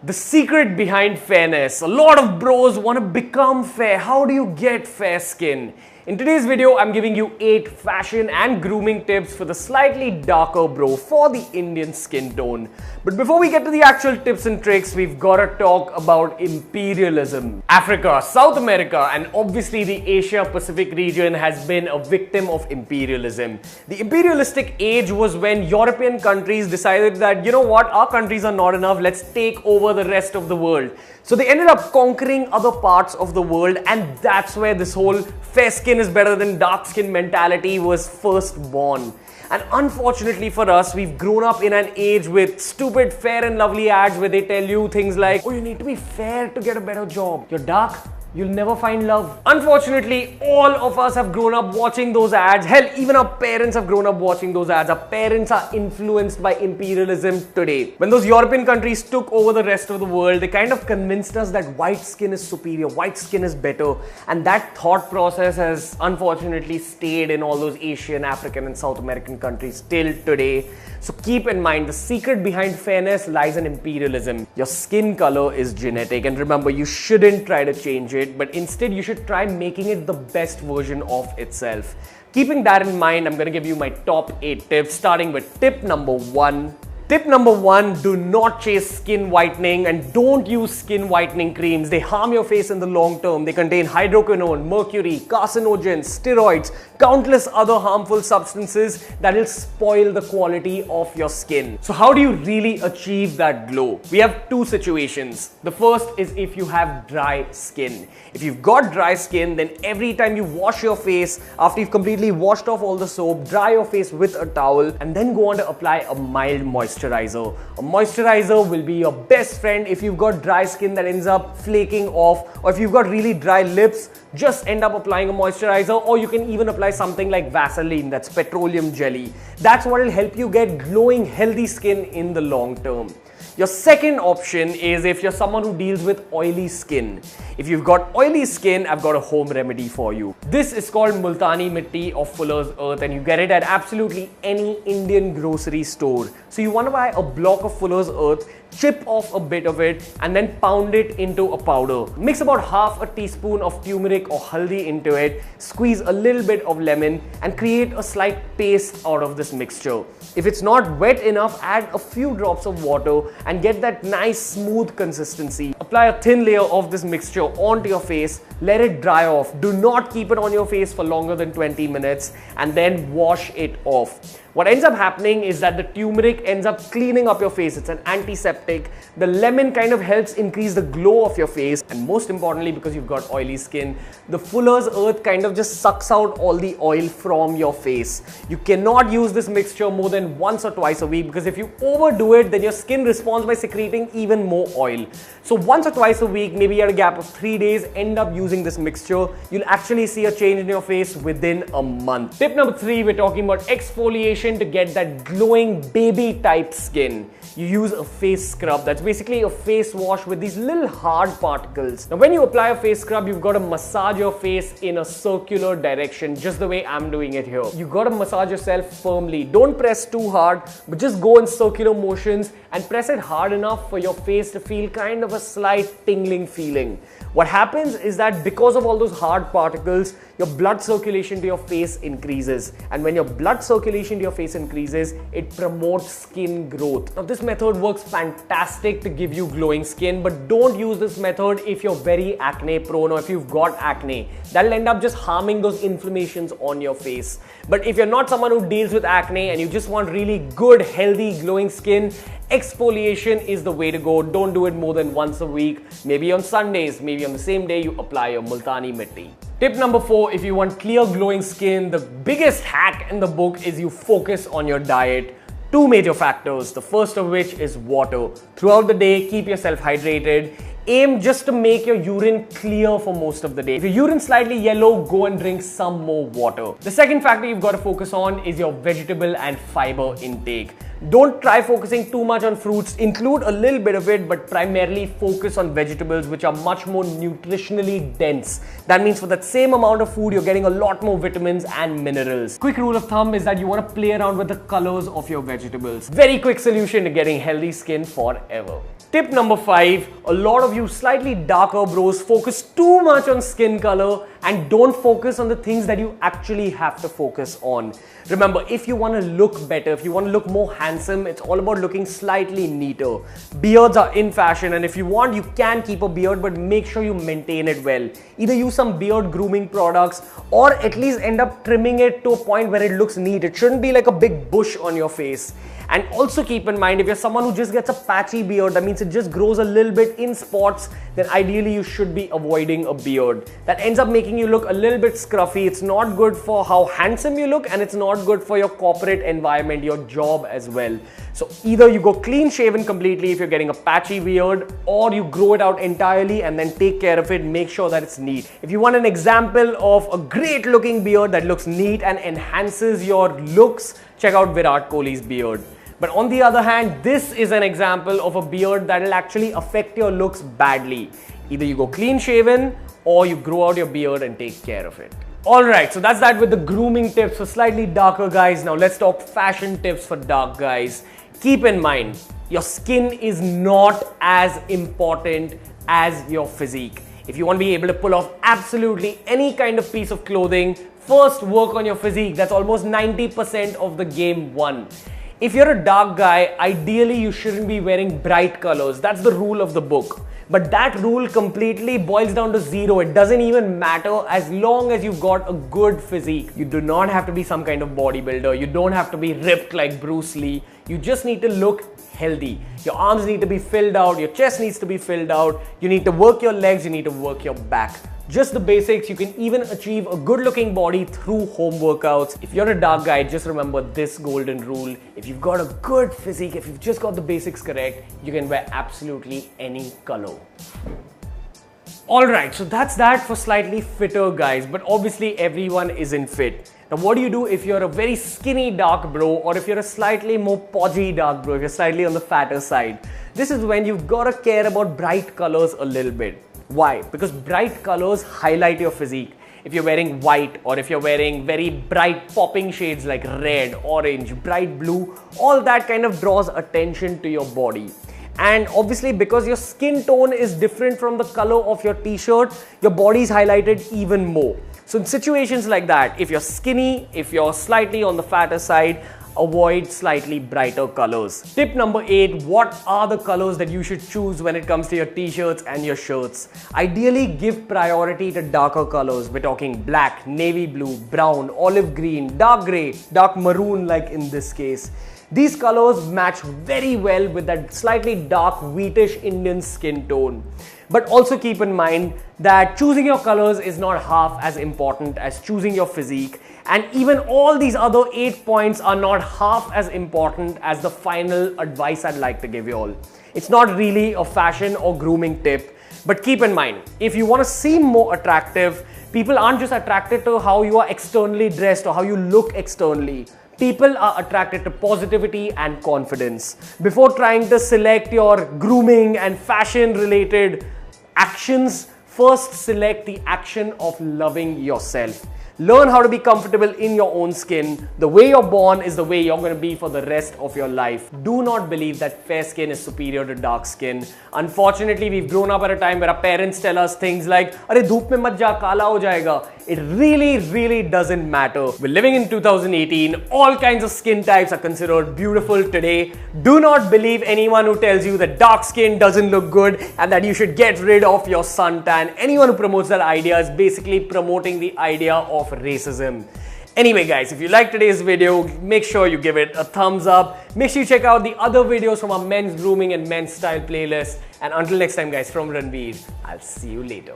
The secret behind fairness. A lot of bros want to become fair. How do you get fair skin? In today's video, I'm giving you 8 fashion and grooming tips for the slightly darker bro for the Indian skin tone. But before we get to the actual tips and tricks, we've got to talk about imperialism. Africa, South America, and obviously the Asia-Pacific region has been a victim of imperialism. The imperialistic age was when European countries decided that, you know what, our countries are not enough, let's take over the rest of the world. So they ended up conquering other parts of the world, and that's where this whole fair skin is better than dark skin mentality was first born. And unfortunately for us, we've grown up in an age with stupid Fair and Lovely ads where they tell you things like, oh, you need to be fair to get a better job. You're dark, you'll never find love. Unfortunately, all of us have grown up watching those ads. Hell, even our parents have grown up watching those ads. Our parents are influenced by imperialism today. When those European countries took over the rest of the world, they kind of convinced us that white skin is superior, white skin is better. And that thought process has unfortunately stayed in all those Asian, African and South American countries till today. So keep in mind, the secret behind fairness lies in imperialism. Your skin color is genetic, and remember, you shouldn't try to change it, but instead you should try making it the best version of itself. Keeping that in mind, I'm going to give you my top 8 tips, starting with tip number 1. Tip number 1, do not chase skin whitening and don't use skin whitening creams. They harm your face in the long term. They contain hydroquinone, mercury, carcinogens, steroids, countless other harmful substances that will spoil the quality of your skin. So how do you really achieve that glow? We have 2 situations. The first is if you have dry skin. If you've got dry skin, then every time you wash your face, after you've completely washed off all the soap, dry your face with a towel and then go on to apply a mild moisturizer. A moisturizer will be your best friend if you've got dry skin that ends up flaking off, or if you've got really dry lips, just end up applying a moisturizer, or you can even apply something like Vaseline, that's petroleum jelly. That's what will help you get glowing, healthy skin in the long term. Your second option is if you're someone who deals with oily skin. If you've got oily skin, I've got a home remedy for you. This is called Multani Mitti or Fuller's Earth, and you get it at absolutely any Indian grocery store. So you want to buy a block of Fuller's Earth, chip off a bit of it and then pound it into a powder. Mix about half a teaspoon of turmeric or haldi into it, squeeze a little bit of lemon and create a slight paste out of this mixture. If it's not wet enough, add a few drops of water and get that nice smooth consistency. Apply a thin layer of this mixture onto your face, let it dry off. Do not keep it on your face for longer than 20 minutes and then wash it off. What ends up happening is that the turmeric ends up cleaning up your face. It's an antiseptic. The lemon kind of helps increase the glow of your face, and most importantly, because you've got oily skin, the Fuller's Earth kind of just sucks out all the oil from your face. You cannot use this mixture more than once or twice a week, because if you overdo it, then your skin responds by secreting even more oil. So once or twice a week, maybe at a gap of 3 days, end up using this mixture. You'll actually see a change in your face within a month. Tip number 3, we're talking about exfoliation to get that glowing baby type skin. You use a face scrub. That's basically a face wash with these little hard particles. Now when you apply a face scrub, you've got to massage your face in a circular direction, just the way I'm doing it here. You've got to massage yourself firmly. Don't press too hard, but just go in circular motions and press it hard enough for your face to feel kind of a slight tingling feeling. What happens is that because of all those hard particles, your blood circulation to your face increases. And when your blood circulation to your face increases, it promotes skin growth. Now this method works fantastic to give you glowing skin, but don't use this method if you're very acne prone or if you've got acne. That'll end up just harming those inflammations on your face. But if you're not someone who deals with acne and you just want really good, healthy, glowing skin, exfoliation is the way to go. Don't do it more than once a week. Maybe on Sundays, maybe on the same day you apply your Multani Mitti. Tip number 4, if you want clear glowing skin, the biggest hack in the book is you focus on your diet. 2 major factors, the first of which is water. Throughout the day, keep yourself hydrated. Aim just to make your urine clear for most of the day. If your urine's slightly yellow, go and drink some more water. The second factor you've got to focus on is your vegetable and fiber intake. Don't try focusing too much on fruits. Include a little bit of it, but primarily focus on vegetables, which are much more nutritionally dense. That means for that same amount of food, you're getting a lot more vitamins and minerals. Quick rule of thumb is that you want to play around with the colors of your vegetables. Very quick solution to getting healthy skin forever. Tip number 5, a lot of you slightly darker bros focus too much on skin color and don't focus on the things that you actually have to focus on. Remember, if you want to look better, if you want to look more handsome, it's all about looking slightly neater. Beards are in fashion, and if you want, you can keep a beard, but make sure you maintain it well. Either use some beard grooming products or at least end up trimming it to a point where it looks neat. It shouldn't be like a big bush on your face. And also keep in mind, if you're someone who just gets a patchy beard, that means it just grows a little bit in spots, then ideally you should be avoiding a beard. That ends up making you look a little bit scruffy. It's not good for how handsome you look, and it's not good for your corporate environment, your job as well. So either you go clean shaven completely if you're getting a patchy beard, or you grow it out entirely and then take care of it, make sure that it's neat. If you want an example of a great looking beard that looks neat and enhances your looks, check out Virat Kohli's beard. But on the other hand, this is an example of a beard that will actually affect your looks badly. Either you go clean shaven or you grow out your beard and take care of it. Alright, so that's that with the grooming tips for slightly darker guys. Now let's talk fashion tips for dark guys. Keep in mind, your skin is not as important as your physique. If you want to be able to pull off absolutely any kind of piece of clothing, first work on your physique. That's almost 90% of the game won. If you're a dark guy, ideally you shouldn't be wearing bright colors. That's the rule of the book. But that rule completely boils down to zero. It doesn't even matter as long as you've got a good physique. You do not have to be some kind of bodybuilder. You don't have to be ripped like Bruce Lee. You just need to look healthy. Your arms need to be filled out. Your chest needs to be filled out. You need to work your legs. You need to work your back. Just the basics. You can even achieve a good looking body through home workouts. If you're a dark guy, just remember this golden rule. If you've got a good physique, if you've just got the basics correct, you can wear absolutely any color. Alright, so that's that for slightly fitter guys, but obviously everyone isn't fit. Now what do you do if you're a very skinny dark bro, or if you're a slightly more podgy dark bro, if you're slightly on the fatter side? This is when you've got to care about bright colors a little bit. Why? Because bright colors highlight your physique. If you're wearing white, or if you're wearing very bright popping shades like red, orange, bright blue, all that kind of draws attention to your body. And obviously because your skin tone is different from the color of your t-shirt, your body is highlighted even more. So in situations like that, if you're skinny, if you're slightly on the fatter side, avoid slightly brighter colors. Tip number 8, what are the colors that you should choose when it comes to your t-shirts and your shirts? Ideally give priority to darker colors. We're talking black, navy blue, brown, olive green, dark grey, dark maroon like in this case. These colors match very well with that slightly dark wheatish Indian skin tone. But also keep in mind that choosing your colors is not half as important as choosing your physique. And even all these other 8 points are not half as important as the final advice I'd like to give you all. It's not really a fashion or grooming tip, but keep in mind, if you want to seem more attractive, people aren't just attracted to how you are externally dressed or how you look externally. People are attracted to positivity and confidence. Before trying to select your grooming and fashion related actions, first select the action of loving yourself. Learn how to be comfortable in your own skin. The way you're born is the way you're going to be for the rest of your life. Do not believe that fair skin is superior to dark skin. Unfortunately, we've grown up at a time where our parents tell us things like, "Arey dhoop mein mat ja, kala ho jayega." It really doesn't matter. We're living in 2018. All kinds of skin types are considered beautiful today. Do not believe anyone who tells you that dark skin doesn't look good and that you should get rid of your suntan. Anyone who promotes that idea is basically promoting the idea of racism. Anyway guys, if you liked today's video, make sure you give it a thumbs up. Make sure you check out the other videos from our men's grooming and men's style playlist. And until next time guys, from Ranveer, I'll see you later.